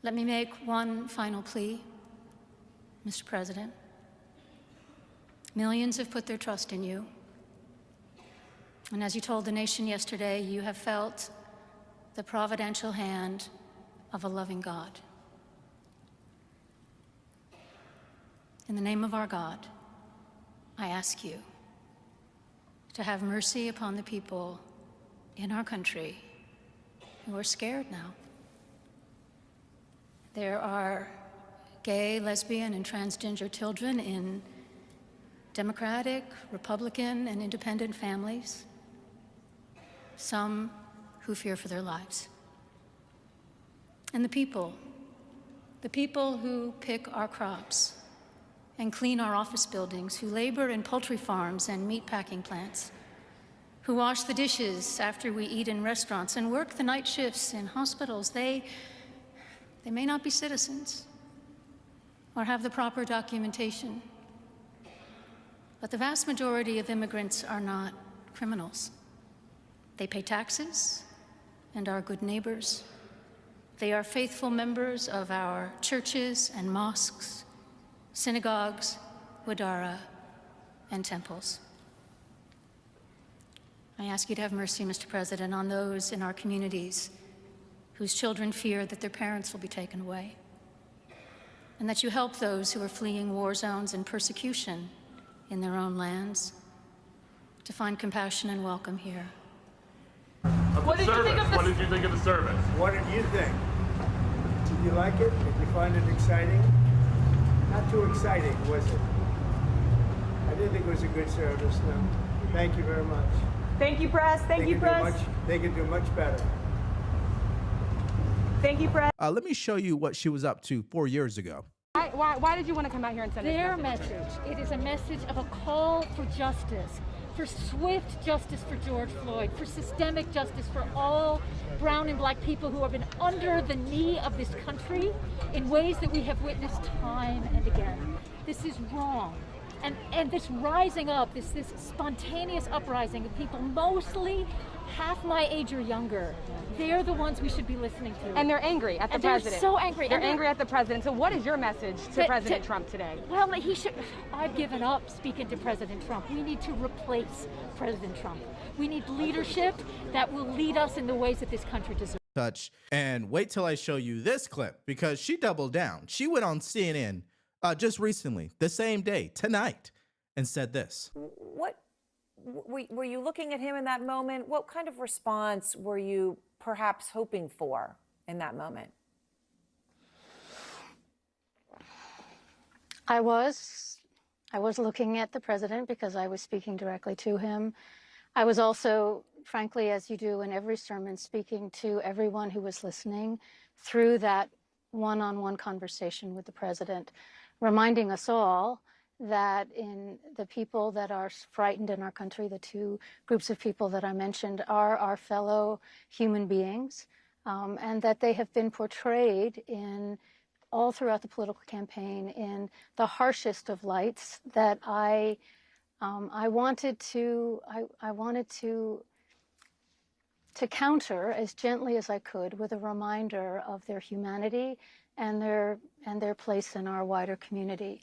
Let me make one final plea, Mr. President. Millions have put their trust in you. And as you told the nation yesterday, you have felt the providential hand of a loving God. In the name of our God, I ask you to have mercy upon the people in our country who are scared now. There are gay, lesbian, and transgender children in Democratic, Republican, and independent families, some who fear for their lives. And the people who pick our crops and clean our office buildings, who labor in poultry farms and meatpacking plants, who wash the dishes after we eat in restaurants and work the night shifts in hospitals, they may not be citizens or have the proper documentation, but the vast majority of immigrants are not criminals. They pay taxes and are good neighbors. They are faithful members of our churches and mosques, synagogues, wadara, and temples. I ask you to have mercy, Mr. President, on those in our communities whose children fear that their parents will be taken away, and that you help those who are fleeing war zones and persecution in their own lands to find compassion and welcome here. What did you think of What did you think of the service? What did you think? Did you like it? Did you find it exciting? Not too exciting, was it? I didn't think it was a good service, no. Thank you very much. Thank you, press. Thank you, press. They could do much better. Thank you, press. Let me show you what she was up to 4 years ago. Why did you want to come out here and send Their this message? It is a message of a call for justice, for swift justice for George Floyd, for systemic justice for all brown and black people who have been under the knee of this country in ways that we have witnessed time and again. This is wrong. And this rising up, this spontaneous uprising of people, mostly half my age or younger, they're the ones we should be listening to. And they're angry at the president. They're so angry. They're angry at the president. So what is your message to President Trump today? Well, I've given up speaking to President Trump. We need to replace President Trump. We need leadership that will lead us in the ways that this country deserves. Touch. And wait till I show you this clip, because she doubled down. She went on CNN just recently, the same day, tonight, and said this. What were you looking at him in that moment? What kind of response were you perhaps hoping for in that moment? I was looking at the president because I was speaking directly to him. I was also, frankly, as you do in every sermon, speaking to everyone who was listening through that one-on-one conversation with the president, reminding us all that in the people that are frightened in our country, the two groups of people that I mentioned are our fellow human beings, and that they have been portrayed in all throughout the political campaign in the harshest of lights that I wanted to counter as gently as I could with a reminder of their humanity and their place in our wider community.